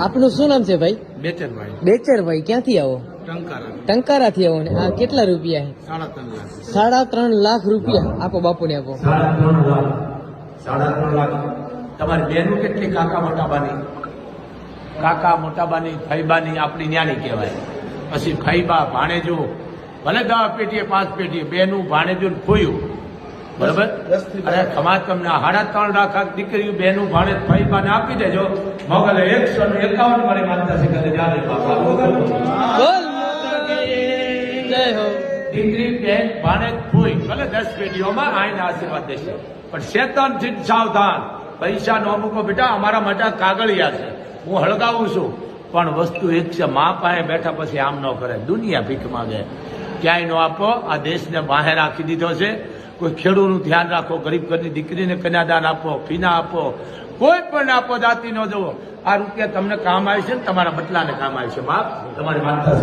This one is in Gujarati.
આપનું શું નામ છે ભાઈ? બેચરભાઈ બેચરભાઈ. ક્યાંથી આવો? ટંકારાથી આવો ને આ કેટલા રૂપિયા છે? 3.5 લાખ રૂપિયા. આપો બાપુને આપો. 3.5 લાખ. તમારી બહેનું કેટલી? કાકા મોટાબાની, કાકા મોટાબાની, ફૈબાની આપણી ન્યાની કહેવાય. પછી ફૈબા, ભાણેજો, ભલે 10 પેટીએ 5 પેટીએ, બેનું ભાણેજો ખોયું, બરાબર. અરે ખમા તમને 3.5 લાખ દીકરીઓ, બેનું ભાણેજ, ફૈબાને આપી દેજો. મોગલે 151 મારી માનતા છે કે જ્યારે બાપા જય હો. દીકરી, બેન, ભાણેજ, ખોઈ, ભલે 10 પેટીઓમાં આઈને આશીર્વાદ દેશે. પણ શેતાનથી સાવધાન. પૈસા નો મૂકો બેટા. અમારા માટે કાગળિયા છે, હું હળગાવું છું, પણ વસ્તુ એક છે, મા પાસે બેઠા પછી આમ ન કરે. દુનિયા ભીખ માંગે. ક્યાંય નો આપો. આ દેશને બહાર રાખી દીધો છે. કોઈ ખેડૂતનું ધ્યાન રાખો, ગરીબ ઘરની દીકરીને કન્યાદાન આપો, ફીના આપો, કોઈ પણ આપો, જાતિ ન જવો. આ રૂપિયા તમને કામ આવે છે ને તમારા બટલાને કામ આવે છે. બાપ તમારી માનતા